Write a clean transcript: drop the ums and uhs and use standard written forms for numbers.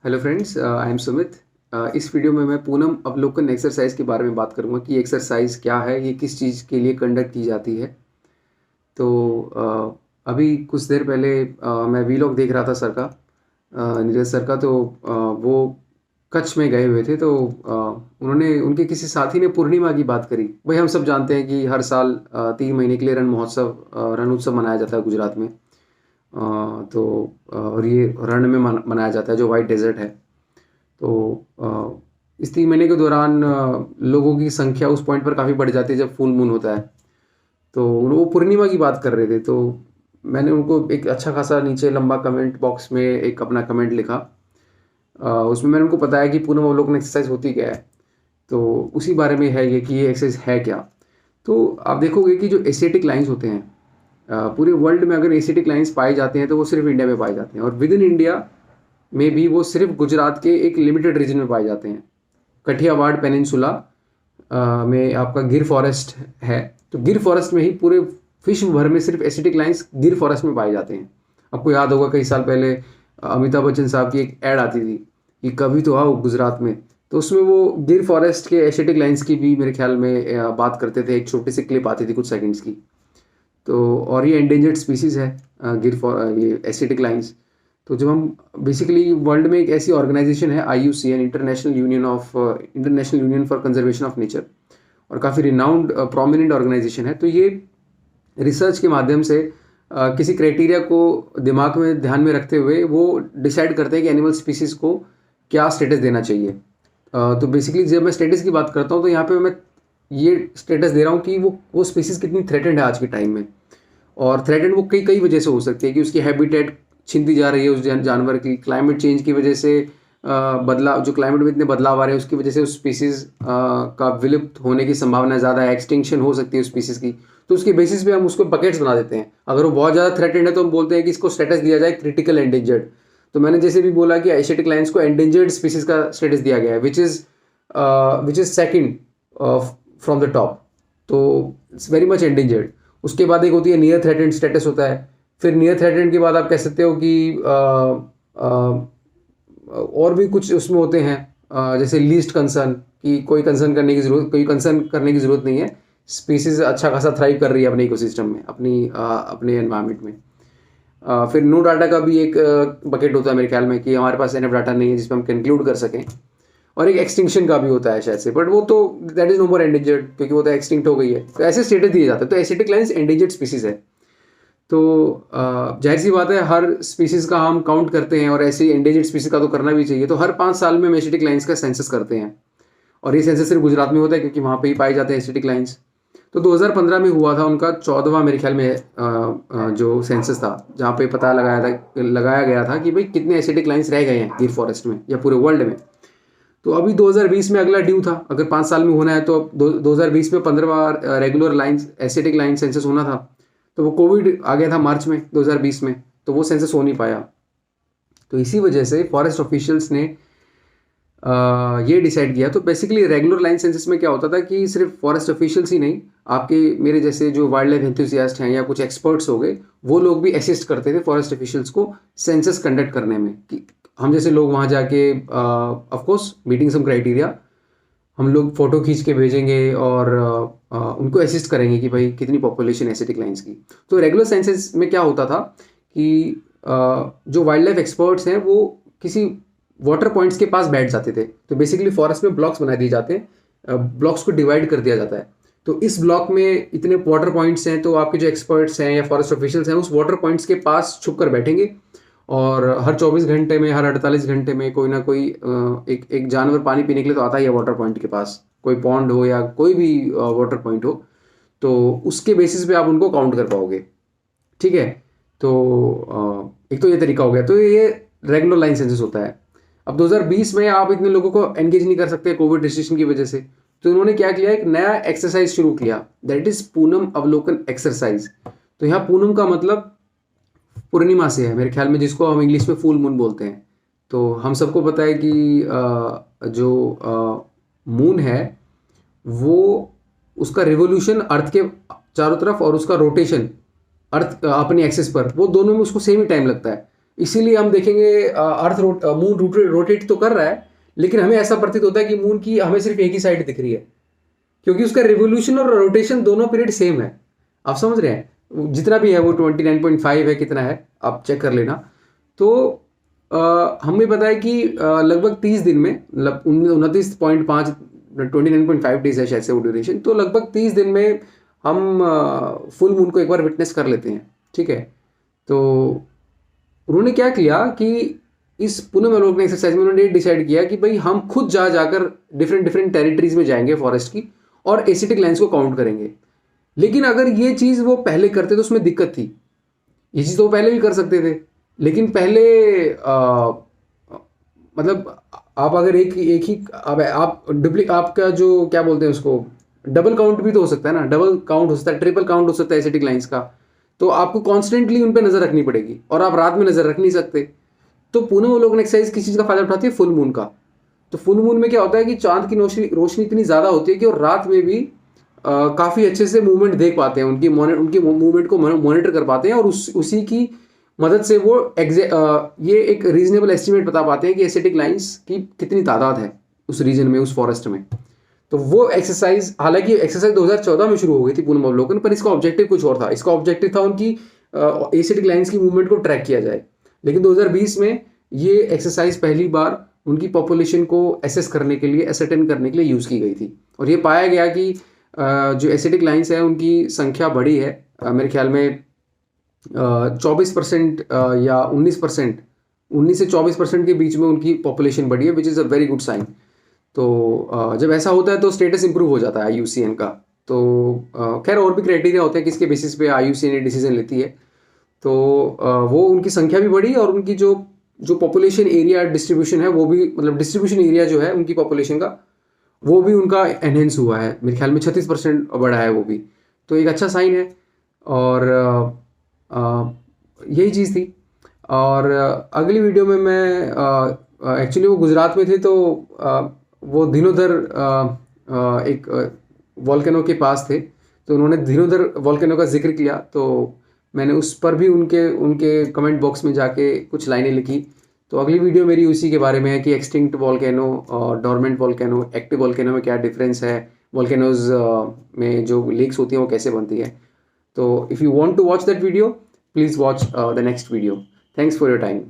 Hello friends, I am Sumit. इस video में मैं पूनम अवलोकन एक्सरसाइज के बारे में बात करूंगा कि एक्सरसाइज क्या है, ये किस चीज़ के लिए कंडक्ट की जाती है। तो अभी कुछ देर पहले मैं वीलॉग देख रहा था सर का, नीरज सर का। तो वो कच्छ में गए हुए थे। तो उन्होंने उनके किसी साथी ने पूर्णिमा की बात करी। भाई हम सब जानते हैं कि हर साल 3 महीने के लिए रण उत्सव मनाया जाता है गुजरात में। तो और ये रण में मनाया जाता है, जो वाइट डेजर्ट है। तो इस 3 महीने के दौरान लोगों की संख्या उस पॉइंट पर काफ़ी बढ़ जाती है जब फुल मून होता है। तो वो पूर्णिमा की बात कर रहे थे। तो मैंने उनको एक अच्छा खासा नीचे लंबा कमेंट बॉक्स में एक अपना कमेंट लिखा। उसमें मैंने उनको बताया कि पूनम अवलोकन एक्सरसाइज होती क्या है। तो उसी बारे में है ये कि ये एक्सरसाइज है क्या। तो आप देखोगे कि जो एस्थेटिक लाइंस होते हैं, पूरे वर्ल्ड में अगर एस्थेटिक लाइंस पाए जाते हैं तो वो सिर्फ इंडिया में पाए जाते हैं, और विद इन इंडिया में भी वो सिर्फ गुजरात के एक लिमिटेड रीजन में पाए जाते हैं। कठियावाड़ पेनिनसुला में आपका गिर फॉरेस्ट है। तो गिर फॉरेस्ट में ही पूरे विश्व भर में सिर्फ एस्थेटिक लाइंस गिर फॉरेस्ट में पाए जाते हैं। आपको याद होगा कई साल पहले अमिताभ बच्चन साहब की एक ऐड आती थी कि कभी तो आओ गुजरात में। तो उसमें वो गिर फॉरेस्ट के एस्थेटिक लाइंस की भी मेरे ख्याल में बात करते थे। एक छोटी सी क्लिप आती थी कुछ सेकंड्स की। तो और ये एंडेंजर्ड स्पीसीज है, ये एस्थेटिक लाइंस। तो जब हम बेसिकली वर्ल्ड में एक ऐसी ऑर्गेनाइजेशन है IUCN, international union for conservation of nature, और काफ़ी रिनाउंड प्रोमिनेंट ऑर्गेनाइजेशन है। तो ये रिसर्च के माध्यम से किसी क्राइटेरिया को दिमाग में ध्यान में रखते हुए वो डिसाइड करते हैं कि एनिमल स्पीसीज को क्या स्टेटस देना चाहिए। तो बेसिकली जब मैं स्टेटस की बात करता हूँ तो यहाँ पे मैं ये स्टेटस दे रहा हूँ कि वो स्पीसीज कितनी थ्रेटेंड है आज के टाइम में। और थ्रेटेंड वो कई कई वजह से हो सकती है कि उसकी हैबिटेट छीनती जा रही है उस जानवर की, क्लाइमेट चेंज की वजह से बदलाव, जो क्लाइमेट में इतने बदलाव आ रहे हैं उसकी वजह से उस स्पीसीज का विलुप्त होने की संभावना ज़्यादा है, एक्सटिंक्शन हो सकती है उस स्पीसीज की। तो उसके बेसिस पे हम उसको बकेट्स बना देते हैं। अगर वो बहुत ज़्यादा थ्रेटेंड है तो हम बोलते हैं कि इसको स्टेटस दिया जाए क्रिटिकल एंडेंजर्ड। तो मैंने जैसे भी बोला कि एशियाटिक लायंस को एंडेंजर्ड स्पीसीज का स्टेटस दिया गया है, which is second from the top. तो इट्स वेरी मच एंडेंजर्ड। उसके बाद एक होती है नियर थ्रेटेंड स्टेटस होता है। फिर नियर थ्रेटेंड के बाद आप कह सकते हो कि और भी कुछ उसमें होते हैं, जैसे लीस्ट कंसर्न, कि कोई कंसर्न करने की ज़रूरत नहीं है। स्पीसीज अच्छा खासा थ्राइव कर रही है अपने इकोसिस्टम में, अपने एनवायरनमेंट में। फिर नो डाटा का भी एक बकेट होता है मेरे ख्याल में, कि हमारे पास एनफ डाटा नहीं है जिसमें हम कंक्लूड कर सकें। और एक एक्सटिंक्शन का भी होता है शायद से, बट वो तो that is no more endangered, क्योंकि वो तो एक्सटिंक्ट हो गई है। तो ऐसे स्टेटस दिए जाते हैं। तो एसिटिक लाइन्स एंडेंजर्ड स्पीसीज है। तो जाहिर सी बात है, हर स्पीसीज का हम काउंट करते हैं, और ऐसे एंडेंजर्ड स्पीसीज का तो करना भी चाहिए। तो हर 5 साल में हम एसिटिक लाइन्स का सेंसस करते हैं, और ये सेंसस सिर्फ गुजरात में होता है क्योंकि वहाँ पे ही पाए जाते हैं एसिटिक लाइन्स। तो 2015 में हुआ था उनका 14वां मेरे ख्याल में जो सेंसस था, जहाँ पे पता लगाया गया था कि भाई कितने एसिटिक लाइन्स रह गए हैं गिर फॉरेस्ट में या पूरे वर्ल्ड में। तो अभी 2020 में अगला ड्यू था। अगर 5 साल में होना है तो अब 2020 में 15वां regular lions Asiatic lion census होना था। तो वो कोविड आ गया था मार्च में 2020 में, तो वो सेंसस हो नहीं पाया। तो इसी वजह से फॉरेस्ट ऑफिशियल्स ने ये डिसाइड किया। तो बेसिकली रेगुलर लाइन सेंसस में क्या होता था कि सिर्फ फॉरेस्ट ऑफिशियल्स ही नहीं, आपके मेरे जैसे जो वाइल्ड लाइफ एंथुसियास्ट हैं या कुछ एक्सपर्ट्स हो गए, वो लोग भी असिस्ट करते थे फॉरेस्ट ऑफिशियल्स को सेंसस कंडक्ट करने में। कि हम जैसे लोग वहाँ जाके of course meeting some criteria, हम लोग फ़ोटो खींच के भेजेंगे और उनको असिस्ट करेंगे कि भाई कितनी पॉपुलेशन एसिटिक लाइन्स की। तो रेगुलर सेंसस में क्या होता था कि जो वाइल्ड लाइफ एक्सपर्ट्स हैं वो किसी वाटर पॉइंट्स के पास बैठ जाते थे। तो बेसिकली फॉरेस्ट में ब्लॉक्स बना दिए जाते हैं, ब्लॉक्स को डिवाइड कर दिया जाता है। तो इस ब्लॉक में इतने वाटर पॉइंट्स हैं, तो आपके जो एक्सपर्ट्स हैं या फॉरेस्ट ऑफिशियल्स हैं उस वाटर पॉइंट्स के पास छुप कर बैठेंगे, और हर 24 घंटे में, हर 48 घंटे में कोई ना कोई एक जानवर पानी पीने के लिए तो आता ही है वाटर पॉइंट के पास, कोई पॉन्ड हो या कोई भी वाटर पॉइंट हो। तो उसके बेसिस पे आप उनको काउंट कर पाओगे। ठीक है। तो एक तो ये तरीका हो गया। तो ये रेगुलर लाइन सेंसस होता है। अब 2020 में आप इतने लोगों को एंगेज नहीं कर सकते कोविड रिस्ट्रिक्शन की वजह से। तो इन्होंने क्या किया, एक नया एक्सरसाइज शुरू किया, दैट इज पूनम अवलोकन एक्सरसाइज। तो यहाँ पूनम का मतलब पूर्णिमा से है मेरे ख्याल में, जिसको हम इंग्लिश में फुल मून बोलते हैं। तो हम सबको पता है कि जो मून है वो, उसका रिवोल्यूशन अर्थ के चारों तरफ और उसका रोटेशन अर्थ अपने एक्सिस पर, वो दोनों में उसको सेम ही टाइम लगता है। इसीलिए हम देखेंगे मून रोटेट तो कर रहा है, लेकिन हमें ऐसा प्रतीत होता है कि मून की हमें सिर्फ एक ही साइड दिख रही है, क्योंकि उसका रिवोल्यूशन और रोटेशन दोनों पीरियड सेम है। आप समझ रहे हैं, जितना भी है वो 29.5 है, कितना है आप चेक कर लेना। तो हमें पता है कि लगभग 30 दिन में, मतलब 29.5 29.5 डेज है शायद से वो ड्यूरेशन, तो लगभग 30 दिन में हम फुल मून को एक बार विटनेस कर लेते हैं। ठीक है, तो उन्होंने क्या किया कि इस पूनम अवलोकन एक्सरसाइज में उन्होंने डिसाइड किया कि भाई हम खुद जा जाकर डिफरेंट डिफरेंट टेरिटरीज में जाएंगे फॉरेस्ट की, और एसिटिक लाइन्स को काउंट करेंगे। लेकिन अगर ये चीज़ वो पहले करते तो उसमें दिक्कत थी। ये चीज़ तो वो पहले भी कर सकते थे, लेकिन पहले मतलब आप अगर एक एक ही आप डुप्लीकेट, आपका जो क्या बोलते हैं उसको, डबल काउंट भी तो हो सकता है ना, डबल काउंट हो सकता है, ट्रिपल काउंट हो सकता है एसिटिक लाइन्स का। तो आपको कॉन्स्टेंटली उन पर नज़र रखनी पड़ेगी, और आप रात में नज़र रख नहीं सकते। तो पूनम अवलोकन एक्सरसाइज किस चीज़ का फायदा उठाती है? फुल मून का। तो फुल मून में क्या होता है कि चांद की रोशनी इतनी ज़्यादा होती है कि और रात में भी काफ़ी अच्छे से मूवमेंट देख पाते हैं, उनकी मूवमेंट को मॉनिटर कर पाते हैं, और उसी की मदद से वो ये एक रीजनेबल एस्टिमेट बता पाते हैं कि एसिटिक लाइन्स की कितनी तादाद है उस रीजन में, उस फॉरेस्ट में। तो वो एक्सरसाइज, हालांकि एक्सरसाइज 2014 में शुरू हो गई थी पूनम अवलोकन, पर इसका ऑब्जेक्टिव कुछ और था। इसका ऑब्जेक्टिव था उनकी एसिटिक लाइन्स की मूवमेंट को ट्रैक किया जाए। लेकिन 2020 में ये एक्सरसाइज पहली बार उनकी पॉपुलेशन को एसेस करने के लिए, एसर्टेन करने के लिए यूज़ की गई थी, और ये पाया गया कि जो एसिटिक लाइन्स है उनकी संख्या बढ़ी है। मेरे ख्याल में 24% या 19%, 19 से 24% के बीच में उनकी पॉपुलेशन बढ़ी है, which is a very good sign. तो जब ऐसा होता है तो स्टेटस इंप्रूव हो जाता है IUCN का। तो खैर और भी क्राइटेरिया होते हैं किसके बेसिस पे IUCN ये डिसीजन लेती है। तो वो उनकी संख्या भी बढ़ी, और उनकी जो जो पॉपुलेशन एरिया डिस्ट्रीब्यूशन है वो भी, मतलब डिस्ट्रीब्यूशन एरिया जो है उनकी पॉपुलेशन का, वो भी उनका एनहेंस हुआ है। मेरे ख्याल में 36% बढ़ा है वो भी, तो एक अच्छा साइन है। और यही चीज़ थी। और अगली वीडियो में मैं एक्चुअली वो गुजरात में थे, तो वो धीनोधर एक वॉल्केनो के पास थे, तो उन्होंने धीनोधर वॉल्केनो का जिक्र किया, तो मैंने उस पर भी उनके उनके कमेंट बॉक्स में जाके कुछ लाइनें लिखी। तो अगली वीडियो मेरी उसी के बारे में है कि एक्सटिंक्ट वॉल्केनो और डोरमेंट वॉल्केनो, एक्टिव वॉल्केनो में क्या डिफरेंस है, वॉल्केनोज में जो लेक्स होती हैं वो कैसे बनती है। तो if you want to watch that video, please watch the next video. Thanks for your time.